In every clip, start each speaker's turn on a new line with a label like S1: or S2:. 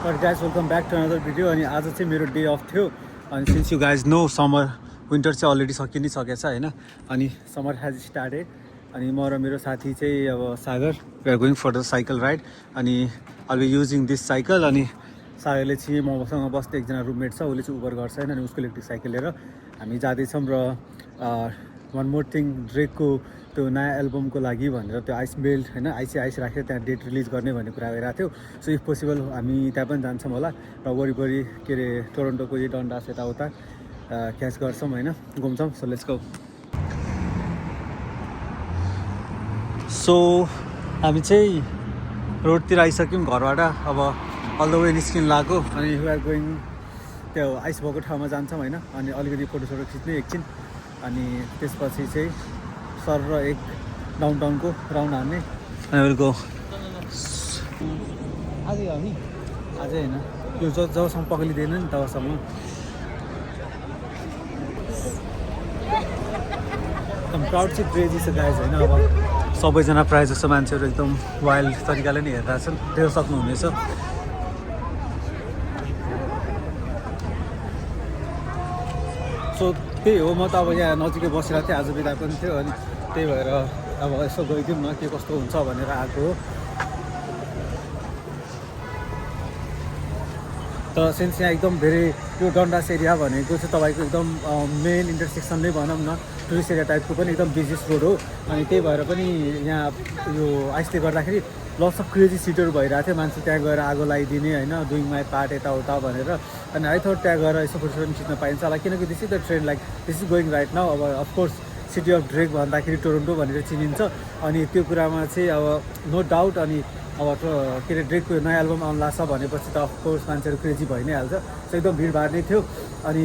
S1: But guys, welcome back to another video. अनि आज चाहिँ मेरो डे अफ थियो अनि since you guys know summer winter चाहिँ अलरेडी सकि नै सकेछ हैन अनि समर हेज स्टार्टेड अनि म र मेरो साथी चाहिँ अब Sagar we are going for the cycle ride अनि I will be using this cycle अनि सागरले चाहिँ मसँग बस्ने एकजना रुममेट छ उसले चाहिँ उबर गर्छ हैन अनि उसको इलेक्ट्रिक साइकल लिएर हामी जाँदैछौँ र वान मोर थिङ ड्रेकको त्यो नयाँ एल्बमको लागि भनेर त्यो आइस बेल्ट हैन आइस राखेर त्यहाँ डेट रिलिज गर्ने भन्ने कुरा भइरहेको थियो सो इफ पोसिबल हामी त्यहाँ पनि जान्छौँ होला र वरिपरि के अरे टोरन्टोको यो डन्डास यताउता क्याच गर्छौँ होइन घुम्छौँ सो लेट्स गो सो हामी चाहिँ रोडतिर आइसक्यौँ घरबाट अब अल द वे निस्किन लाग्यो अनि वी आर गोइङ त्यो आइस भएको ठाउँमा जान्छौँ होइन अनि अलिकति फोटोसोटो खिच्ने एकछिन अनि त्यसपछि चाहिँ सर र एक डाउनटाउनको राउन्ड हान्ने अनि बेलुको आजै हो नि आजै होइन यो जबसम्म पक्रिँदैन नि तबसम्म एकदम क्राउड चाहिँ क्रेजी छ गाइज होइन अब सबैजना प्रायः जस्तो मान्छेहरू एकदम वाइल्ड तरिकाले नै हेरिरहेको छन् त्यो सक्नुहुनेछ सो त्यही हो म त अब यहाँ नजिकै बसिरहेको थिएँ आज बिदा पनि थियो अनि त्यही भएर अब यसो गइदिउँ न के कस्तो हुन्छ भनेर आएको हो तर सिन्स यहाँ एकदम धेरै यो डन्डास एरिया भनेको चाहिँ तपाईँको एकदम मेन इन्टरसेक्सन नै भनौँ न टुरिस्ट एरिया टाइपको पनि एकदम बिजिएस्ट रोड हो अनि त्यही भएर पनि यहाँ यो आइसले गर्दाखेरि लट्स अफ क्रेजी सिटहरू भइरहेको थियो मान्छे त्यहाँ गएर आगो लगाइदिने होइन डुइङ माई पार्ट यताउता भनेर अनि आई थट त्यहाँ गएर यसो फोटो पनि खिच्न पाइन्छ होला किनकि this is the trend like this is going right now अब अफकोर्स सिटी अफ ड्रेक भन्दाखेरि टोरन्टो भनेर चिनिन्छ अनि त्यो कुरामा चाहिँ अब नो डाउट अनि अब के अरे ड्रेकको नयाँ एल्बम आउनु लाग्छ भनेपछि त अफकोर्स मान्छेहरू क्रेजी भइ नै हाल्छ सो एकदम भिडभाड नै थियो अनि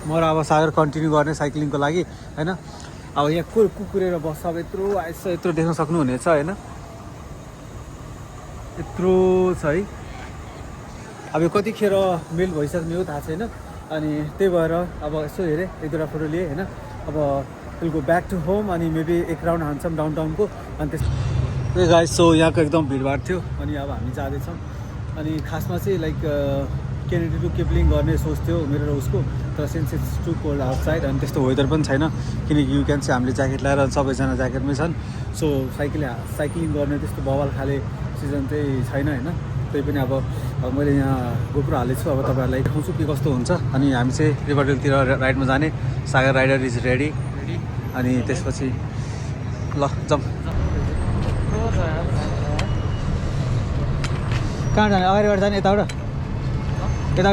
S1: म र अब सागर कन्टिन्यू गर्ने साइक्लिङको लागि होइन अब यहाँ कुकुरेर बस्छ अब यत्रो आइस यत्रो देख्न सक्नुहुनेछ होइन यत्रो छ है अब यो कतिखेर मेल भइसक्ने हो थाहा छैन अनि त्यही भएर अब यसो हेरेँ एक दुईवटा फोटो लिएँ होइन अब will go back to home अनि मेबी एक राउन्ड हान्छौँ डाउनटाउनको अनि त्यस गाइस सो यहाँको एकदम भिडभाड थियो अनि अब हामी जाँदैछौँ अनि खासमा चाहिँ लाइक केनेडी टु किपलिङ गर्ने सोच थियो मेरो र उसको तर since it's too cold outside अनि त्यस्तो वेदर पनि छैन किनकि यु क्यान चाहिँ हामीले ज्याकेट लगाएर सबैजना ज्याकेटमै छन् सो साइक्लिङ गर्ने त्यस्तो बवाल खाले सिजन चाहिँ छैन होइन त्यही पनि अब मैले यहाँ गोप्रो हालेको छु अब तपाईँहरूलाई देखाउँछु के कस्तो हुन्छ अनि हामी चाहिँ रिभरडेलतिर राइडमा जाने सागर राइडर इज रेडी अनि त्यसपछि ल जाउँ कहाँ जाने अगाडिबाट जाने यताबाट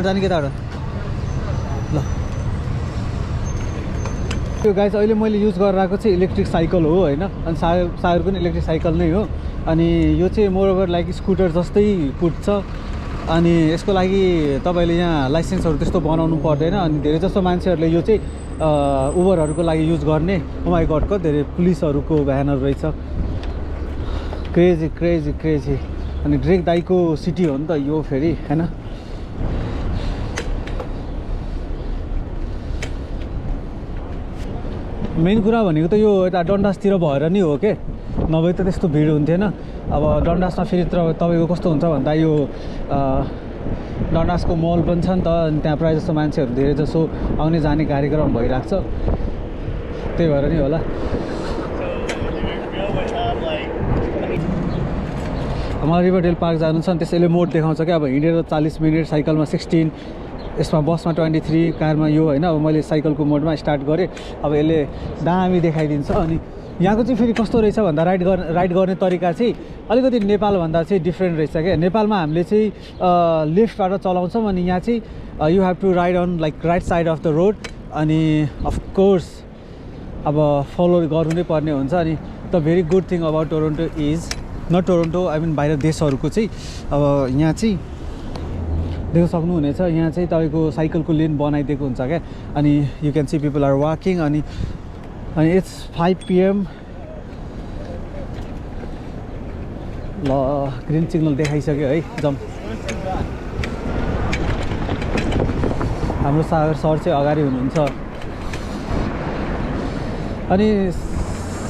S1: जाने कि यताबाट ल त्यो गाइस अहिले मैले युज गरेर आएको चाहिँ इलेक्ट्रिक साइकल हो होइन अनि सागर पनि इलेक्ट्रिक साइकल नै हो अनि यो चाहिँ मोरओभर लाइक स्कुटर जस्तै कुद्छ अनि यसको लागि तपाईँले यहाँ लाइसेन्सहरू त्यस्तो बनाउनु पर्दैन अनि धेरै जस्तो मान्छेहरूले यो चाहिँ उबरहरूको लागि युज गर्ने माइ गडको धेरै पुलिसहरूको भ्यानहरू रहेछ क्रेजी क्रेजी क्रेजी अनि ड्रेक दाइको सिटी हो नि त यो फेरि होइन मेन कुरा भनेको त यो यता डन्डासतिर भएर नि हो के नभए त त्यस्तो भिड हुन्थेन अब डन्डासमा फेरि तपाईँको कस्तो हुन्छ भन्दा यो डन्डासको मल पनि छ नि त अनि त्यहाँ प्रायः जस्तो मान्छेहरू धेरै जसो आउने जाने कार्यक्रम भइरहेको छ त्यही भएर नि होला मलाई रिभरडेल पार्क जानु छ नि त्यसैले मोड देखाउँछ क्या अब हिँडेर 40 मिनट साइकलमा 16 यसमा बसमा 23 कारमा यो होइन अब मैले साइकलको मोडमा स्टार्ट गरेँ अब यसले दामी देखाइदिन्छ अनि यहाँको चाहिँ फेरि कस्तो रहेछ भन्दा राइड गर्ने तरिका चाहिँ अलिकति नेपालभन्दा चाहिँ डिफ्रेन्ट रहेछ क्या नेपालमा हामीले चाहिँ लेफ्टबाट चलाउँछौँ अनि यहाँ चाहिँ you have to ride on like right side of the road अनि अफकोर्स अब फलो गर्नु नै पर्ने हुन्छ अनि the very good thing about Toronto is not Toronto I mean बाहिर देशहरूको चाहिँ अब यहाँ चाहिँ देख्न सक्नुहुनेछ यहाँ चाहिँ तपाईँको साइकलको लेन बनाइदिएको हुन्छ क्या अनि you can see people are walking अनि इट्स 5 PM ल ग्रिन सिग्नल देखाइसक्यो है जम्प हाम्रो सागर सर चाहिँ अगाडि हुनुहुन्छ अनि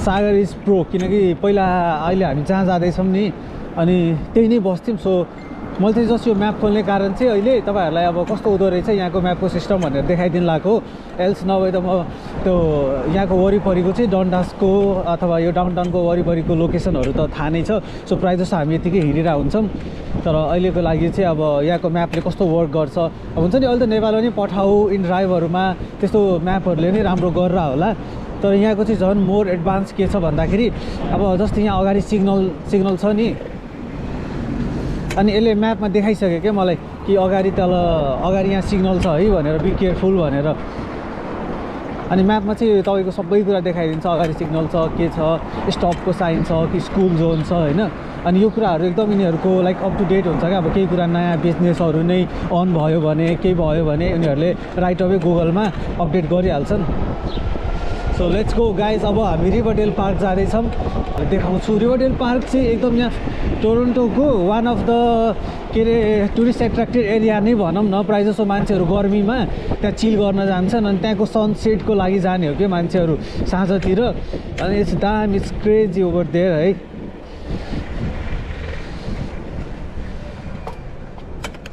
S1: सागर इज प्रो किनकि पहिला अहिले हामी जहाँ जाँदैछौँ नि अनि त्यही नै बस्थ्यौँ सो मैले चाहिँ जस्ट यो म्याप खोल्ने कारण चाहिँ अहिले तपाईँहरूलाई अब कस्तो हुँदो रहेछ यहाँको म्यापको सिस्टम भनेर देखाइदिनु लाग्यो। एल्स नभए त म त्यो यहाँको वरिपरिको चाहिँ डन्डासको अथवा यो डाउनटाउनको वरिपरिको लोकेसनहरू त थाहा नै छ। सो प्रायः जस्तो हामी यतिकै हिँडिरहेको हुन्छौँ। तर अहिलेको लागि चाहिँ अब यहाँको म्यापले कस्तो वर्क गर्छ अब हुन्छ नि, अहिले त नेपालमा नि पठाऊ इन ड्राइभहरूमा त्यस्तो म्यापहरूले नै राम्रो गरेर होला। तर यहाँको चाहिँ झन् मोर एडभान्स के छ भन्दाखेरि अब जस्तै यहाँ अगाडि सिग्नल छ नि, अनि यसले म्यापमा देखाइसक्यो क्या मलाई कि अगाडि यहाँ सिग्नल छ है भनेर, बी केयरफुल भनेर। अनि म्यापमा चाहिँ तपाईँको सबै कुरा देखाइदिन्छ, अगाडि सिग्नल छ, के छ, स्टपको साइन छ कि स्कुल जोन छ होइन। अनि यो कुराहरू एकदम यिनीहरूको लाइक अप टु डेट हुन्छ क्या। अब केही कुरा नयाँ बिजनेसहरू नै अन भयो भने, केही भयो भने उनीहरूले राइट अवे गुगलमा अपडेट गरिहाल्छन्। So let's go guys. अब हामी रिभरडेल पार्क जाँदैछौँ, देखाउँछु। रिभरडेल पार्क चाहिँ एकदम यहाँ टोरोन्टोको वान अफ द के अरे टुरिस्ट एट्र्याक्टेड एरिया नै भनौँ न। प्रायः जसो मान्छेहरू गर्मीमा त्यहाँ चिल गर्न जान्छन् अनि त्यहाँको सनसेटको लागि जाने हो कि मान्छेहरू साँझतिर। अनि इट्स दाम, इट्स क्रेजी ओभर देयर है।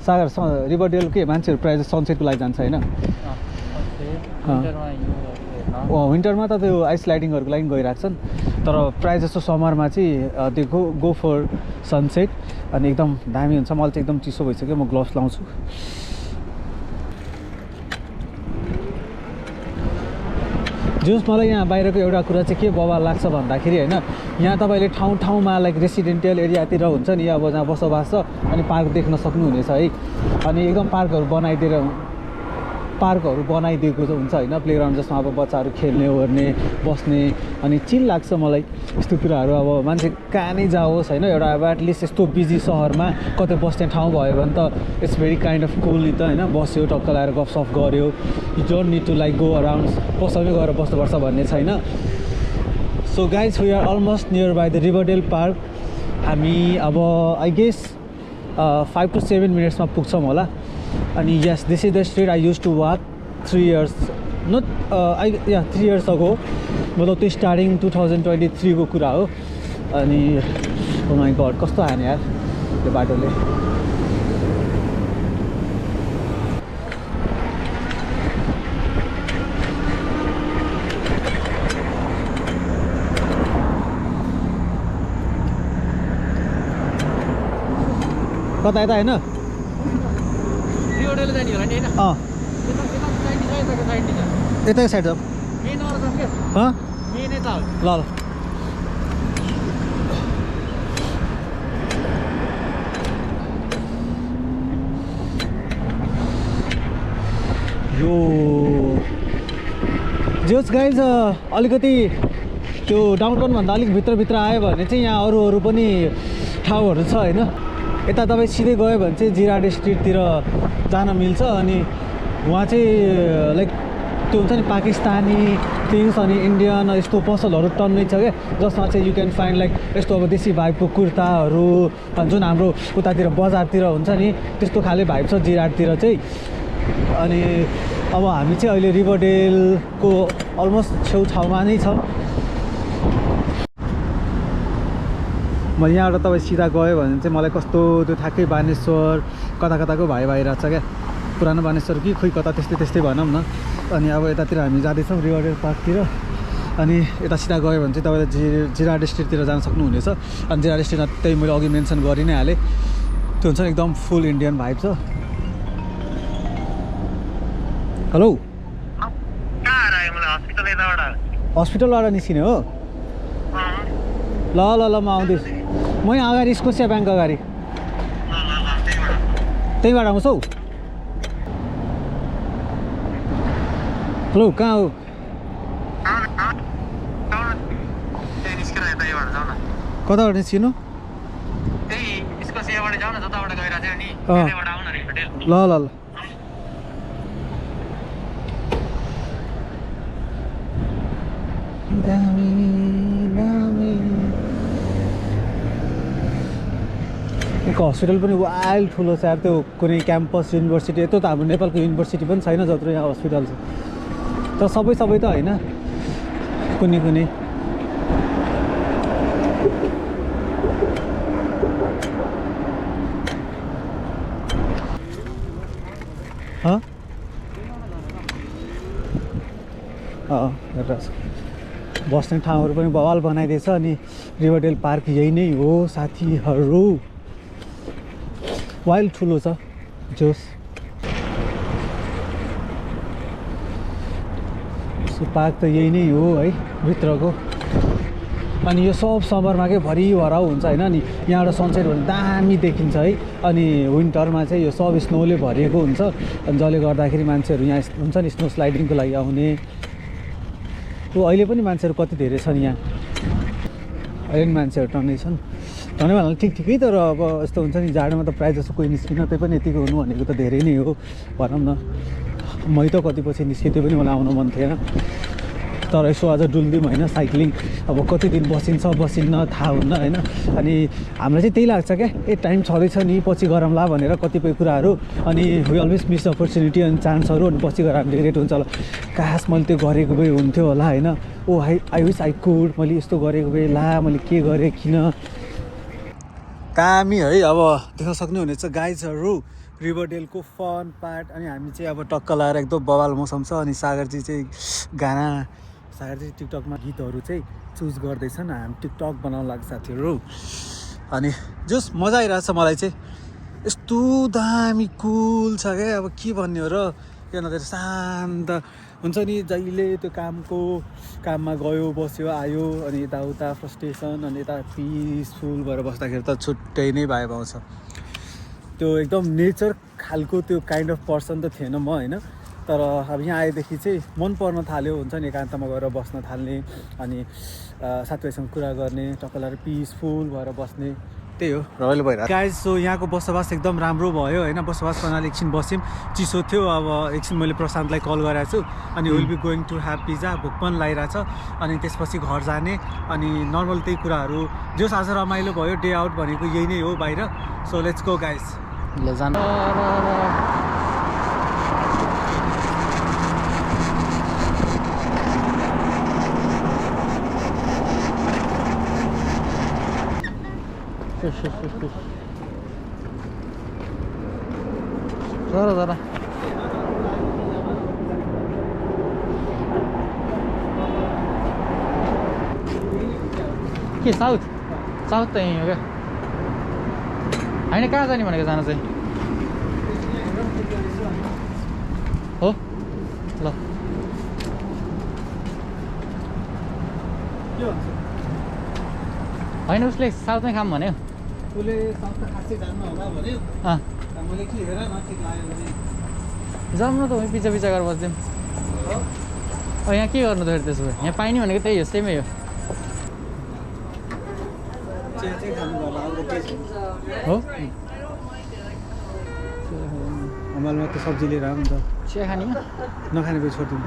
S1: सागर रिभरडेल के मान्छेहरू प्रायः जस्तो सनसेटको लागि जान्छ होइन? विन्टरमा त त्यो आइस लाइटिङहरूको लागि गइरहेको छन्, तर प्रायः जस्तो समरमा चाहिँ त्यो गो फर सनसेट। अनि एकदम दामी हुन्छ। मलाई चाहिँ एकदम चिसो भइसक्यो, म ग्लोभ्स लाउँछु। जस मलाई यहाँ बाहिरको एउटा कुरा चाहिँ के बवाल लाग्छ भन्दाखेरि होइन, यहाँ तपाईँले ठाउँमा लाइक रेसिडेन्टियल एरियातिर हुन्छ नि अब जहाँ बसोबास छ अनि पार्क देख्न सक्नुहुनेछ है। अनि एकदम पार्कहरू बनाइदिएको हुन्छ होइन, प्लेग्राउन्ड जसमा अब बच्चाहरू खेल्ने ओर्ने बस्ने। अनि चिल लाग्छ मलाई यस्तो कुराहरू। अब मान्छे कहाँ नै जाओस् होइन, एउटा अब एटलिस्ट यस्तो बिजी सहरमा कतै बस्ने ठाउँ भयो भने त it's very kind of cool नि त होइन। बस्यो, टक्क लगाएर गफसफ गऱ्यो, you don't need to like go around पसलमै गएर बस्नुपर्छ भन्ने छैन। So guys we are almost near by the Riverdale park. हामी अब आई गेस 5 to 7 मिनट्समा पुग्छौँ होला। अनि yes, this is the street I use to walk 3 years अगो। मतलब त्यो स्टार्टिङ 2023 को कुरा हो। अनि ओ माई गड कस्तो हाने यार त्यो बाटोले। कता यता होइन? यतै साइड जाऊ। ल यो जोस गाइज अलिकति त्यो डाउनटाउनभन्दा अलिक भित्रभित्र आयो भने चाहिँ यहाँ अरू पनि ठाउँहरू छ होइन। यता तपाईँ सिधै गयो भने चाहिँ जिराड स्ट्रिटतिर जान मिल्छ। अनि वहाँ चाहिँ लाइक त्यो हुन्छ नि पाकिस्तानी थिङ्स अनि इन्डियन यस्तो पसलहरू टन्नै छ क्या, जसमा चाहिँ यु क्यान फाइन्ड लाइक यस्तो अब देशी भाइबको कुर्ताहरू जुन हाम्रो उतातिर बजारतिर हुन्छ नि त्यस्तो खाले भाइब छ जिराडतिर चाहिँ। अनि अब हामी चाहिँ अहिले रिभरडेलको अलमोस्ट छेउछाउमा नै छौँ। म यहाँबाट तपाईँ सिधा गयो भने चाहिँ मलाई कस्तो त्यो ठ्याक्कै बानेश्वर कताको भाइ भइरहेको छ क्या, पुरानो बानेश्वर कि खोइ कता त्यस्तै भनौँ न। अनि अब यतातिर हामी जाँदैछौँ रिभरडेल पार्कतिर। अनि यता सिधा गयो भने चाहिँ तपाईँले जिराड स्ट्रिटतिर जान सक्नुहुनेछ। अनि जिराड स्ट्रिटमा त्यही मैले अघि मेन्सन गरि नै हालेँ, त्यो हुन्छ नि एकदम फुल इन्डियन भाइब छ। हेलो, हस्पिटलबाट निस्किने हो? ल म आउँदैछु। म यहाँ अगाडि स्कोसिया ब्याङ्क अगाडि त्यहीँबाट आउँछौ? हेलो, कहाँ हो? कताबाट निस्किनु? ल हस्पिटल पनि वाइल्ड ठुलो छ यार। त्यो कुनै क्याम्पस युनिभर्सिटी यत्रो त हाम्रो नेपालको युनिभर्सिटी पनि छैन जत्रो यहाँ हस्पिटल छ। तर सबै त होइन, कुनै बस्ने ठाउँहरू पनि बवाल बनाइदिएछ अनि रिभरडेल पार्क यही नै हो साथीहरू वाइल्ड ठुलो छ जोस पार्क त यही नै हो है भित्रको अनि यो सब समरमा के भरिभराउ हुन्छ होइन अनि यहाँबाट सनसेट भने दामी देखिन्छ है अनि विन्टरमा चाहिँ यो सब स्नोले भरिएको हुन्छ अनि जसले गर्दाखेरि मान्छेहरू यहाँ हुन्छ नि स्नो स्लाइडिङको लागि आउने अहिले पनि मान्छेहरू कति धेरै छन् यहाँ अहिले पनि मान्छेहरू टन्नै छन् टन्नै भन्नाले ठिकै तर अब यस्तो हुन्छ नि जाडोमा त प्रायः जस्तो कोही निस्किन त्यही पनि यतिको हुनु भनेको त धेरै नै हो भनौँ न मै त कति पछि निस्केँ त्यो पनि मलाई आउनु मन थिएन तर यसो अझ डुल्दिउँ होइन साइक्लिङ अब कति दिन बसिन्छ बसिन्न थाहा हुन्न होइन अनि हामीलाई चाहिँ त्यही लाग्छ क्या टाइम छँदैछ नि पछि गरौँला भनेर कतिपय कुराहरू अनि वी अलवेज मिस अपर्च्युनिटी अनि चान्सहरू अनि पछि गएर हामी रिग्रेट हुन्छ होला काश मैले त्यो गरेको भए हुन्थ्यो होला होइन ओ आई विस आई कुड मैले यस्तो गरेको भए ला मैले के गरेँ किन दामी है अब देख्न सक्नुहुनेछ गाइजहरू रिभरडेलको फन पार्ट अनि हामी चाहिँ अब टक्क लगाएर एकदम बवाल मौसम छ अनि सागरजी चाहिँ सागरजी चाहिँ टिकटकमा गीतहरू चाहिँ चुज गर्दैछन् हामी टिकटक बनाउन लाग्छ साथीहरू अनि जस मजा आइरहेछ मलाई चाहिँ यस्तो दामी कुल छ क्या अब के भन्ने हो र किन त शान्त हुन्छ नि जहिले त्यो काममा गयो बस्यो आयो अनि यताउता फ्रस्ट्रेसन अनि यता पिसफुल भएर बस्दाखेरि त छुट्टै नै भाइब आउँछ त्यो एकदम नेचर खालको त्यो काइन्ड अफ पर्सन त थिएन म होइन तर अब यहाँ आएदेखि चाहिँ मन पर्न थाल्यो हुन्छ नि एकान्तमा गएर बस्न थाल्ने अनि साथीभाइसँग कुरा गर्ने टक्कलाएर पिसफुल भएर बस्ने त्यही हो रमाइलो भइरहेको गाइज सो यहाँको बसोबास एकदम राम्रो भयो होइन बसोबास प्रणाली एकछिन बस्यौँ चिसो थियो अब एकछिन मैले प्रशान्तलाई कल गरेको छु अनि will be going to have pizza भोक पनि लागिरहेछ अनि त्यसपछि घर जाने अनि नर्मल त्यही कुराहरू जोस् आज रमाइलो भयो डे आउट भनेको यही नै हो बाहिर सो लेट्स गो गाइज ल जानु जरा के साउथ त यहीँ हो क्या होइन कहाँ जाने भनेको जान चाहिँ हो ल होइन उसले साउथमै खाऊँ भन्यो उसले साउथ त खासै जान्न होला भन्यो मैले के हेर न ठिक लाग्यो भने जाऊँ न त उहीँ पिछा गरेर बस्दिउँ यहाँ के गर्नु त फेरि त्यसो भए यहाँ पाइने भनेको त्यही हो सेमै हो हो हमालमा त सब्जी लिएर आउँ त चिया खाने नखाने पनि छोडिदिउँ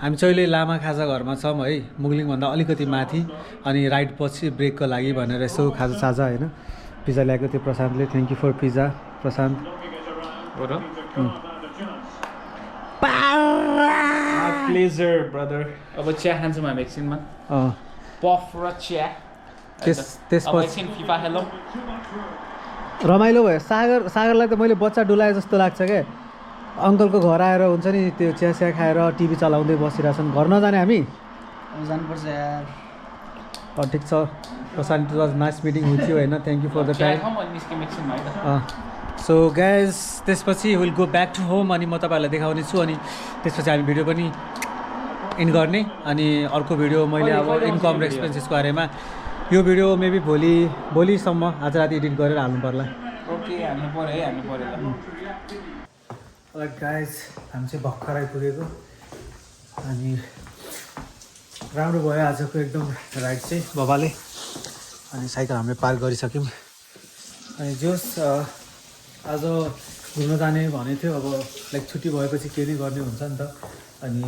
S1: हामी चाहिँ अहिले लामा खाजा घरमा छौँ है मुगलिङभन्दा अलिकति माथि अनि राइड पछि ब्रेकको लागि भनेर यसो खाजा साजा होइन पिज्जा ल्याएको थियो प्रशान्तले thank you for pizza Prashant
S2: pleasure brother अब चिया खान्छौँ हामी एकछिनमा पफ र चिया त्यसपछि फिफा हेलो
S1: रमाइलो भयो सागरलाई त मैले बच्चा डुलाए जस्तो लाग्छ क्या अङ्कलको घर आएर हुन्छ नि त्यो चिया खाएर टिभी चलाउँदै बसिरहेछन् घर नजाने हामी
S3: जानुपर्छ यार
S1: ठिक छ Prashant it was nice meeting with you होइन thank you for the time so guys त्यसपछि will go back to home अनि म तपाईँहरूलाई देखाउने छु अनि त्यसपछि हामी भिडियो पनि इन गर्ने अनि अर्को भिडियो मैले अब इन्कम र एक्सपेन्सेसको बारेमा यो भिडियो मेबी भोलिसम्म आज राति एडिट गरेर हाल्नु पर्ला।
S2: ओके हाल्नु पऱ्यो है, हाल्नु पऱ्यो ल।
S1: गाइज हामी चाहिँ भर्खर आइपुगेको अनि राम्रो भयो आजको एकदम राइड चाहिँ बाबाले। अनि साइकल हामीले पार्क गरिसक्यौँ अनि जोस् आज घुम्न जाने भनेको थियो। अब लाइक छुट्टी भएपछि के नै गर्ने हुन्छ नि त। अनि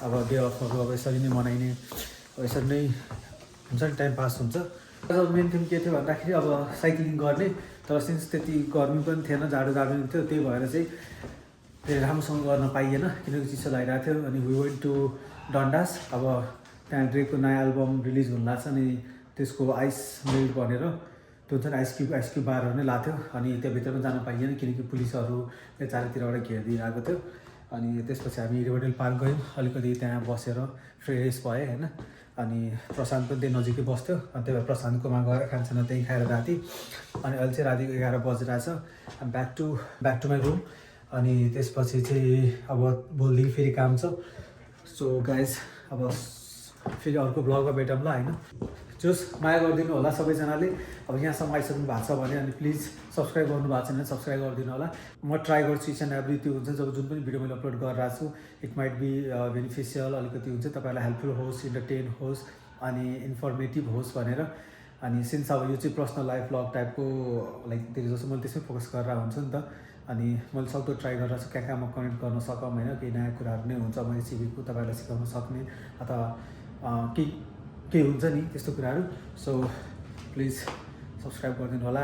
S1: अब डे अफहरू अब यसरी नै मनाइने, अब यसरी नै हुन्छ नि, टाइम पास हुन्छ। आज मेन थिम के थियो भन्दाखेरि अब साइक्लिङ गर्ने, तर सिन्स त्यति गर्मी पनि थिएन, जाडो पनि थियो, त्यही भएर चाहिँ फेरि राम्रोसँग गर्न पाइएन किनकि चिसो लागिरहेको थियो। अनि वी वेन्ट टु डन्डास। अब त्यहाँ ड्रेकको नयाँ एल्बम रिलिज हुन लाग्छ अनि त्यसको आइस मेल्ट भनेर त्यो चाहिँ आइस क्युब बारहरू नै लाएको थियो। अनि त्यहाँभित्र पनि जान पाइएन किनकि पुलिसहरूले चारैतिरबाट घेरिदिइरहेको थियो। अनि त्यसपछि हामी रिभरडेल पार्क गयौँ, अलिकति त्यहाँ बसेर फ्रेस भएँ होइन। अनि प्रशान्त पनि त्यही नजिकै बस्थ्यो, अनि त्यही भएर प्रशान्तकोमा गएर खानसाना त्यहीँ खाएर राति। अनि अहिले चाहिँ रातिको 11 बजिरहेछ। Back to my room. अनि त्यसपछि चाहिँ अब भोलिदेखि फेरि काम छ। सो गाइज अब फेरि अर्को ब्लगमा भेटौँ ल होइन। जोस् माया गरिदिनु होला सबैजनाले। अब यहाँसम्म आइसक्नु भएको छ भने अनि प्लिज सब्सक्राइब गर्नु भएको छैन, सब्सक्राइब गरिदिनु होला। म ट्राई गर्छु इच एन्ड एभ्री त्यो हुन्छ, जब जुन पनि भिडियो मैले अपलोड गरिरहेको छु इट माइट बी बेनिफिसियल, अलिकति हुन्छ तपाईँलाई हेल्पफुल होस्, इन्टरटेन होस् अनि इन्फर्मेटिभ होस् भनेर। अनि सिन्स अब यो चाहिँ पर्सनल लाइफ ब्लग टाइपको लाइक धेरै जस्तो मैले त्यसमै फोकस गरेर हुन्छु नि त। अनि मैले सक्दो ट्राई गरिरहेको छु कहाँ म कनेक्ट गर्न सकौँ होइन। केही नयाँ कुराहरू नै हुन्छ मैले सिकेको तपाईँलाई सिकाउन सक्ने, अथवा केही हुन्छ नि त्यस्तो कुराहरू। सो प्लिज सब्सक्राइब गरिदिनु होला।